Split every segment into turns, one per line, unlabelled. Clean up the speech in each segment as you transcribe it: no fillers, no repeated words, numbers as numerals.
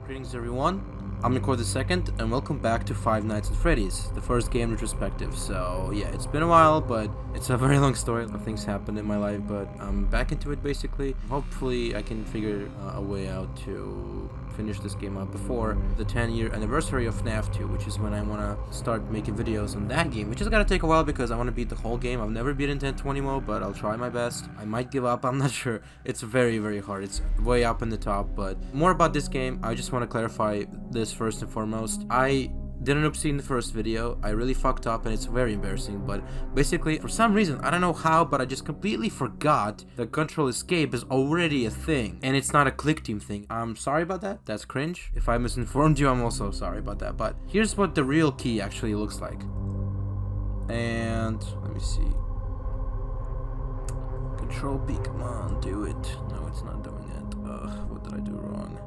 Greetings everyone, I'm Record the Second, and welcome back to Five Nights at Freddy's, the first game retrospective. So yeah, it's been a while, but it's a very long story. A lot of things happened in my life, but I'm back into it basically. Hopefully I can figure a way out to finish this game up before the 10-year anniversary of FNaF 2, which is when I want to start making videos on that game, which is gonna take a while because I want to beat the whole game. I've never beaten 1020 mode, but I'll try my best. I might give up, I'm not sure. It's very, very hard. It's way up in the top, but more about this game. I just want to clarify this first and foremost. I didn't oopsie in the first video. I really fucked up and it's very embarrassing, but basically for some reason, I don't know how, but I just completely forgot that control escape is already a thing and it's not a click team thing. I'm sorry about that. That's cringe. If I misinformed you, I'm also sorry about that, but here's what the real key actually looks like. And let me see. Control P, come on, do it. No, it's not doing it. What did I do wrong?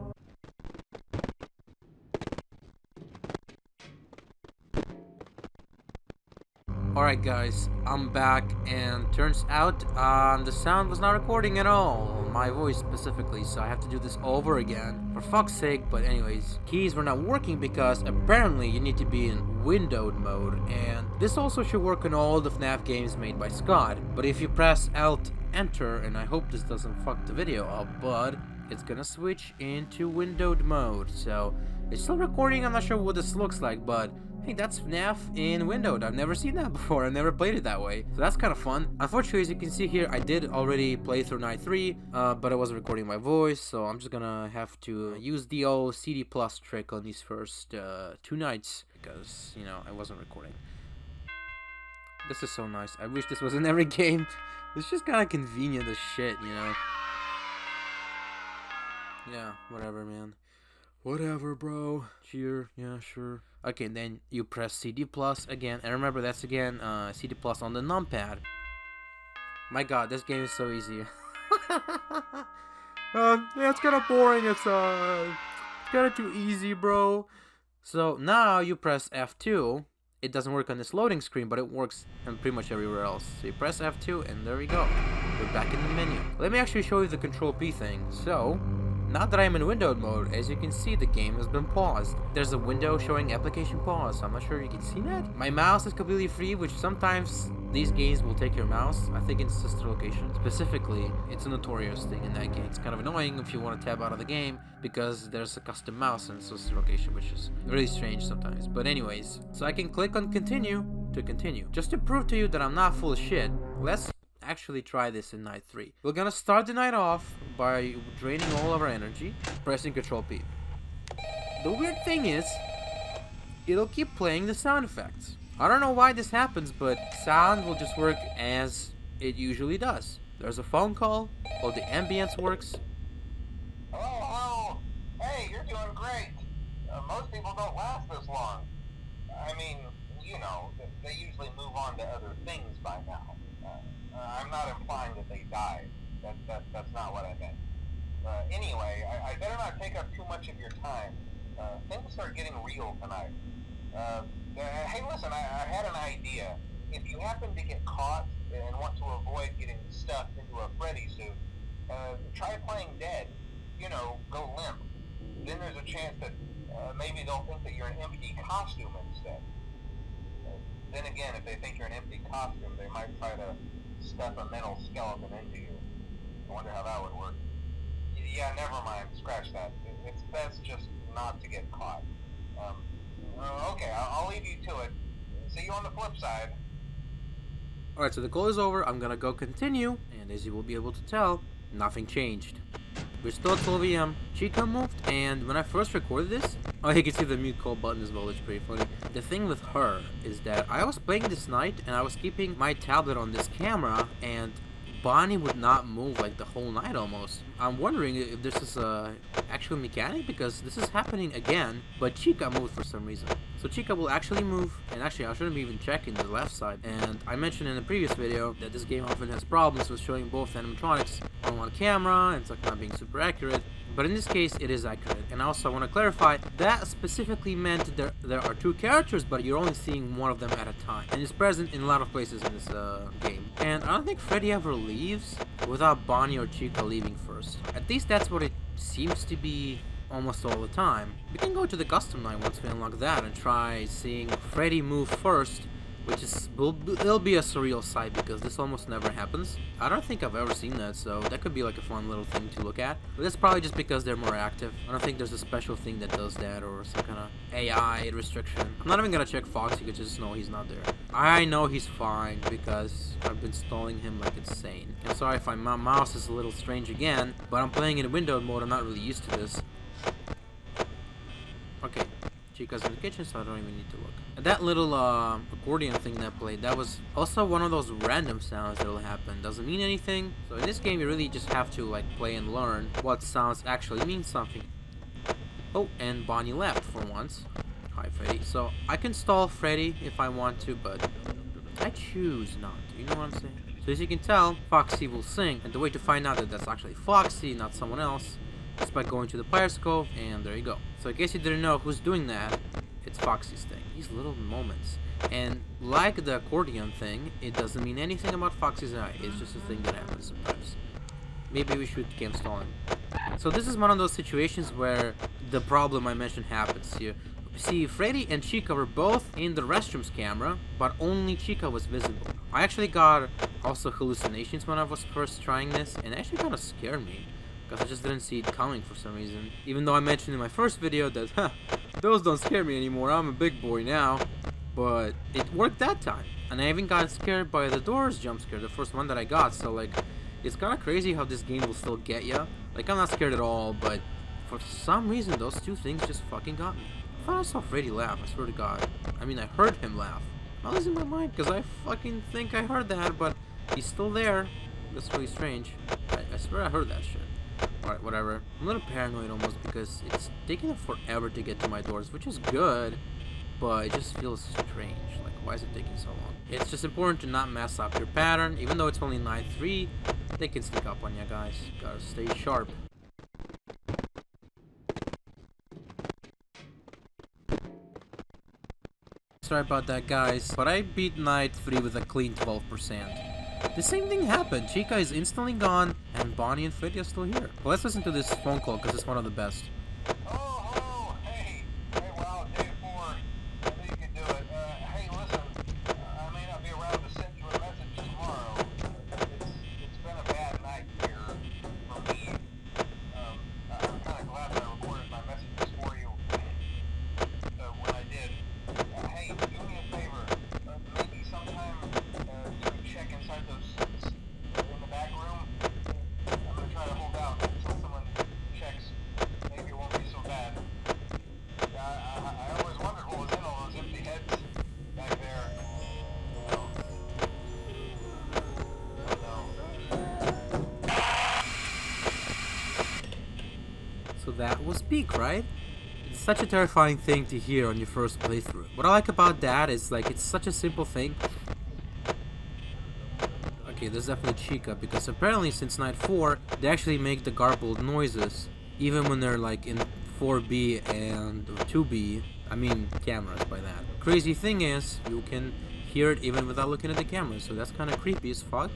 Alright guys, I'm back, and turns out the sound was not recording at all, my voice specifically, so I have to do this over again, for fuck's sake. But anyways, keys were not working because apparently you need to be in windowed mode, and this also should work on all the FNAF games made by Scott, but if you press Alt Enter, and I hope this doesn't fuck the video up, but it's gonna switch into windowed mode, so it's still recording. I'm not sure what this looks like, but hey, that's FNAF in windowed. I've never seen that before. I've never played it that way. So that's kind of fun. Unfortunately, as you can see here, I did already play through night 3, but I wasn't recording my voice, so I'm just gonna have to use the old CD plus trick on these first 2 nights because, you know, I wasn't recording. This is so nice. I wish this was in every game. It's just kind of convenient as shit, you know? Yeah, whatever, man. Whatever, bro. Cheer. Yeah, sure. Okay, then you press CD plus again, and remember that's again CD plus on the numpad. My god, this game is so easy. Yeah, it's kind of boring. It's kind of too easy, bro. So now you press F2. It doesn't work on this loading screen, but it works in pretty much everywhere else. So you press F2, and there we go. We're back in the menu. Let me actually show you the Control P thing. So now that I'm in windowed mode, as you can see, the game has been paused. There's a window showing application pause. I'm not sure you can see that. My mouse is completely free, which sometimes these games will take your mouse. I think in sister location specifically, it's a notorious thing in that game. It's kind of annoying if you want to tab out of the game because there's a custom mouse in sister location, which is really strange sometimes. But anyways, so I can click on continue to continue. Just to prove to you that I'm not full of shit, let's actually try this in night 3. We're gonna start the night off by draining all of our energy, pressing Control P. The weird thing is, it'll keep playing the sound effects. I don't know why this happens, but sound will just work as it usually does. There's a phone call, all the ambience works.
Hello. Hey, you're doing great. Most people don't last this long. I mean, you know, they usually move on to other things by now. I'm not implying that they died. That's not what I meant. Anyway, I better not take up too much of your time. Things are getting real tonight. Hey, listen, I had an idea. If you happen to get caught and want to avoid getting stuffed into a Freddy suit, try playing dead. You know, go limp. Then there's a chance that maybe they'll think that you're an empty costume instead. Then again, if they think you're an empty costume, they might try to stuff a mental skeleton into you. I wonder how that would work. Yeah, never mind. Scratch that. It's best just not to get caught. Okay, I'll leave you to it. See you on the flip side.
Alright, so the call is over. I'm gonna go continue, and as you will be able to tell, nothing changed. We're still at 12 AM. Chica moved, and when I first recorded this, oh, you can see the mute call button as well, which is pretty funny. The thing with her is that I was playing this night, and I was keeping my tablet on this camera, and Bonnie would not move like the whole night almost. I'm wondering if this is a actual mechanic, because this is happening again, but Chica moved for some reason. So Chica will actually move, and actually I shouldn't be even checking the left side. And I mentioned in the previous video that this game often has problems with showing both animatronics on one camera, and it's like not being super accurate. But in this case, it is accurate. And also, I want to clarify, that specifically meant there are 2 characters, but you're only seeing one of them at a time. And it's present in a lot of places in this game. And I don't think Freddy ever leaves without Bonnie or Chica leaving first. At least that's what it seems to be almost all the time. We can go to the custom night once we unlock that and try seeing Freddy move first, which is it'll be a surreal sight because this almost never happens. I don't think I've ever seen that, so that could be like a fun little thing to look at. But that's probably just because they're more active. I don't think there's a special thing that does that or some kind of AI restriction. I'm not even gonna check Foxy, because just know he's not there. I know he's fine because I've been stalling him like insane. I'm sorry if my mouse is a little strange again, but I'm playing in windowed mode. I'm not really used to this. Okay. Chica's in the kitchen, so I don't even need to look. And that little accordion thing that played, that was also one of those random sounds that'll happen. Doesn't mean anything. So in this game, you really just have to like play and learn what sounds actually mean something. Oh, and Bonnie left for once. Hi, Freddy. So I can stall Freddy if I want to, but I choose not to. You know what I'm saying? So as you can tell, Foxy will sing, and the way to find out that that's actually Foxy, not someone else, just by going to the Periscope, and there you go. So in case you didn't know who's doing that, it's Foxy's thing. These little moments. And like the accordion thing, it doesn't mean anything about Foxy's eye. It's just a thing that happens sometimes. Maybe we should game stall him. So this is one of those situations where the problem I mentioned happens here. See, Freddy and Chica were both in the restrooms camera, but only Chica was visible. I actually got also hallucinations when I was first trying this, and it actually kind of scared me. Because I just didn't see it coming for some reason. Even though I mentioned in my first video that, those don't scare me anymore, I'm a big boy now. But it worked that time. And I even got scared by the doors jump scare, the first one that I got. So like, it's kind of crazy how this game will still get ya. Like, I'm not scared at all, but for some reason those two things just fucking got me. I thought I saw Freddy laugh, I swear to God. I mean, I heard him laugh. I'm losing my mind because I fucking think I heard that, but he's still there. That's really strange. I swear I heard that shit. Alright, whatever. I'm a little paranoid almost because it's taking forever to get to my doors, which is good, but it just feels strange. Like, why is it taking so long? It's just important to not mess up your pattern. Even though it's only night 3, they can sneak up on you guys. Gotta stay sharp. Sorry about that, guys, but I beat night 3 with a clean 12%. The same thing happened. Chica is instantly gone, and Bonnie and Freddy are still here. Well, let's listen to this phone call because it's one of the best.
Oh, hello, hey, wow, day 4, I knew you could do it. Hey, listen, I may not be around to send you a message tomorrow. It's been a bad night here for me. I'm kind of glad that I recorded my messages for you when I did. Hey, do me a favor, maybe sometime you can check inside those suits in the back room. I'm gonna try to hold out until someone checks. Maybe it won't be so bad. I always wondered what was in all those empty heads back there. Oh no.
So that was Peak, right? It's such a terrifying thing to hear on your first playthrough. What I like about that is, like, it's such a simple thing. Okay, there's definitely Chica, because apparently since night 4, they actually make the garbled noises, even when they're like in 4B and 2B. I mean cameras by that. Crazy thing is, you can hear it even without looking at the camera, so that's kind of creepy as fuck.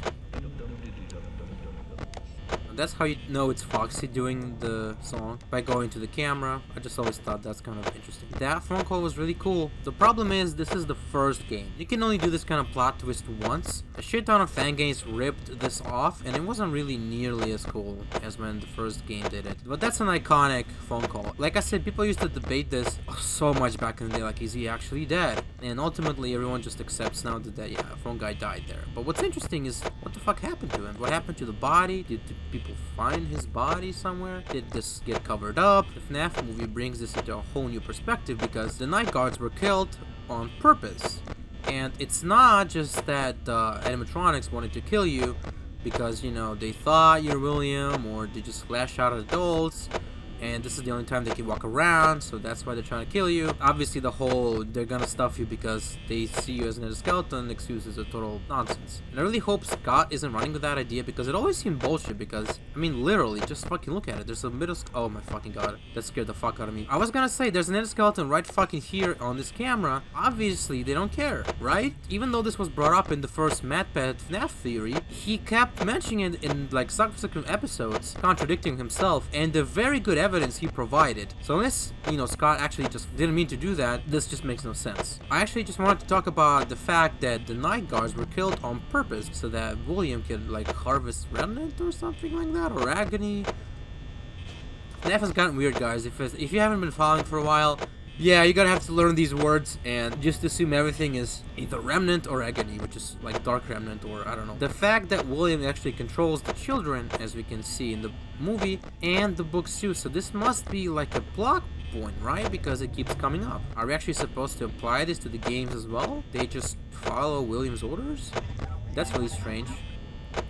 That's how you know it's Foxy doing the song, by going to the camera. I just always thought that's kind of interesting. That phone call was really cool. The problem is, this is the first game. You can only do this kind of plot twist once. A shit ton of fangames ripped this off, and it wasn't really nearly as cool as when the first game did it. But that's an iconic phone call. Like I said, people used to debate this so much back in the day, like, is he actually dead? And ultimately, everyone just accepts now that, yeah, a phone guy died there. But what's interesting is, what the fuck happened to him? What happened to the body? Did people find his body somewhere? Did this get covered up? The FNaF movie brings this into a whole new perspective because the night guards were killed on purpose. And it's not just that the animatronics wanted to kill you because, you know, they thought you're William, or they just flash out adults and this is the only time they can walk around, so that's why they're trying to kill you. Obviously the whole they're gonna stuff you because they see you as an skeleton excuse is a total nonsense. And I really hope Scott isn't running with that idea because it always seemed bullshit because, I mean, literally, just fucking look at it. There's a middle oh my fucking god, that scared the fuck out of me. I was gonna say, there's an endoskeleton right fucking here on this camera. Obviously they don't care, right? Even though this was brought up in the first MatPat FNaF theory, he kept mentioning it in like subsequent episodes, contradicting himself, and the very good evidence evidence he provided. So unless, Scott actually just didn't mean to do that, this just makes no sense. I actually just wanted to talk about the fact that the night guards were killed on purpose so that William could, like, harvest remnant or something like that, or agony. FNaF has gotten weird, guys. If you haven't been following for a while, yeah, you're gonna have to learn these words and just assume everything is either remnant or agony, which is like dark remnant, or I don't know. The fact that William actually controls the children, as we can see in the movie and the books too, so this must be like a plot point, right? Because it keeps coming up. Are we actually supposed to apply this to the games as well? They just follow William's orders? That's really strange.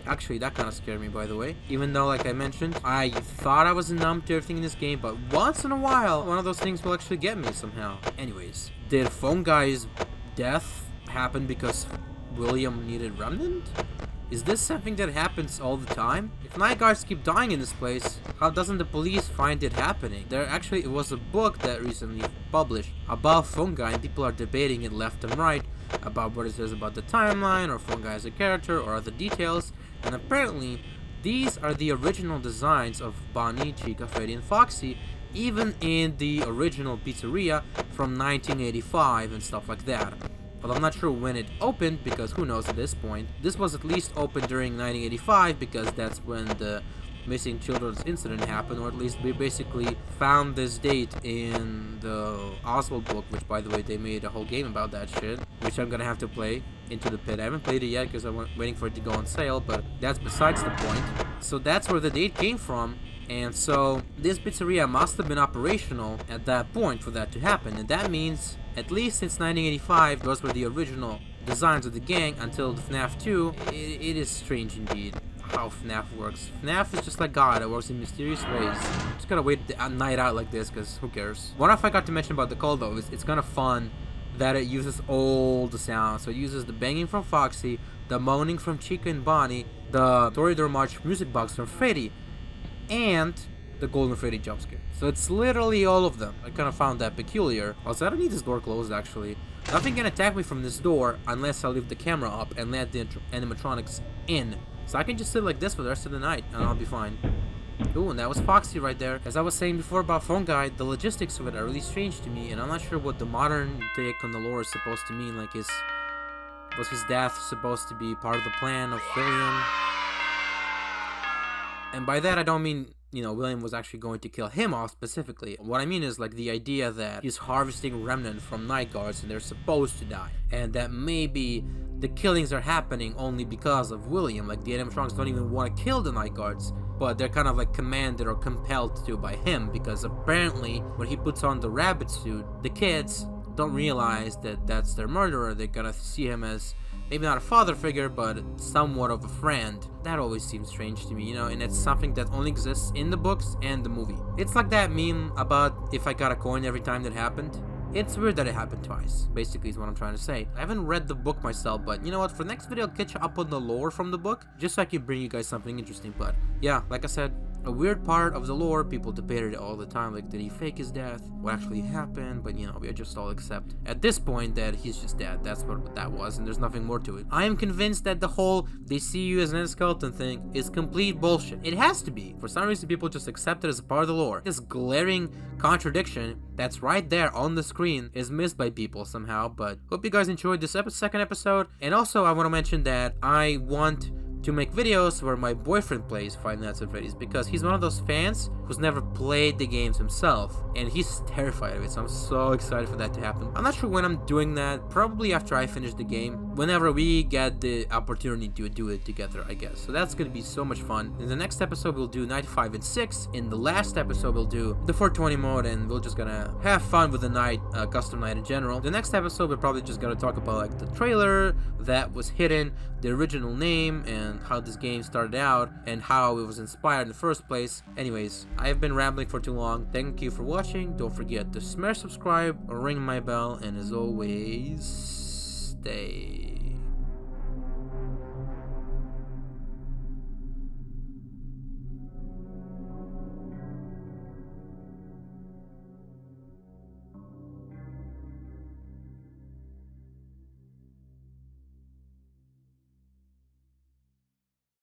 Actually, that kind of scared me, by the way. Even though, like I mentioned, I thought I was numb to everything in this game, but once in a while, one of those things will actually get me somehow. Anyways, did Phone Guy's death happen because William needed remnant? Is this something that happens all the time? If night guards keep dying in this place, how doesn't the police find it happening? It was a book that recently published about Phone Guy, and people are debating it left and right about what it says about the timeline, or Phone Guy as a character, or other details. And apparently, these are the original designs of Bonnie, Chica, Freddy, and Foxy, even in the original pizzeria from 1985 and stuff like that. But I'm not sure when it opened, because who knows at this point. This was at least opened during 1985, because that's when the missing children's incident happened, or at least we basically found this date in the Oswald book, which, by the way, they made a whole game about that shit, which I'm gonna have to play, Into the Pit. I haven't played it yet because I'm waiting for it to go on sale, but that's besides the point. So that's where the date came from, and so this pizzeria must have been operational at that point for that to happen, and that means, at least since 1985, those were the original designs of the gang until the FNaF 2. It is strange indeed how FNaF works. FNaF is just like God, it works in mysterious ways. Just gotta wait the night out like this, because who cares. What I forgot to mention about the call, though, is it's kind of fun that it uses all the sounds. So it uses the banging from Foxy, the moaning from Chica and Bonnie, the Toreador March music box from Freddy, and the Golden Freddy jump scare. So it's literally all of them. I kind of found that peculiar. Also, I don't need this door closed, actually. Nothing can attack me from this door unless I leave the camera up and let the animatronics in. So I can just sit like this for the rest of the night and I'll be fine. Ooh, and that was Foxy right there. As I was saying before about Phone Guy, the logistics of it are really strange to me, and I'm not sure what the modern take on the lore is supposed to mean. Like, was his death supposed to be part of the plan of William? And by that I don't mean, William was actually going to kill him off specifically. What I mean is, like, the idea that he's harvesting remnant from night guards and they're supposed to die, and that maybe the killings are happening only because of William. Like, the animatronics don't even want to kill the night guards, but they're kind of like commanded or compelled to by him, because apparently when he puts on the rabbit suit, the kids don't realize that that's their murderer. They're gonna see him as maybe not a father figure, but somewhat of a friend. That always seems strange to me, and it's something that only exists in the books and the movie. It's like that meme about if I got a coin every time that happened. It's weird that it happened twice, basically, is what I'm trying to say. I haven't read the book myself, but you know what, for the next video I'll catch up on the lore from the book, just so I can bring you guys something interesting. But yeah, like I said, a weird part of the lore, people debated it all the time, like, did he fake his death? What actually happened? But we just all accept at this point that he's just dead. That's what that was, and there's nothing more to it. I am convinced that the whole they see you as an endoskeleton thing is complete bullshit. It has to be. For some reason, people just accept it as a part of the lore. This glaring contradiction that's right there on the screen is missed by people somehow. But hope you guys enjoyed this second episode. And also, I want to mention that I want to make videos where my boyfriend plays Five Nights at Freddy's, because he's one of those fans who's never played the games himself, and he's terrified of it, so I'm so excited for that to happen. I'm not sure when I'm doing that, probably after I finish the game, whenever we get the opportunity to do it together, I guess. So that's gonna be so much fun. In the next episode, we'll do Night 5 and 6. In the last episode, we'll do the 420 mode, and we're just gonna have fun with the night, custom night in general. The next episode, we're probably just gonna talk about, like, the trailer that was hidden, the original name, and how this game started out, and how it was inspired in the first place. Anyways, I've been rambling for too long. Thank you for watching. Don't forget to smash subscribe or ring my bell, and as always, stay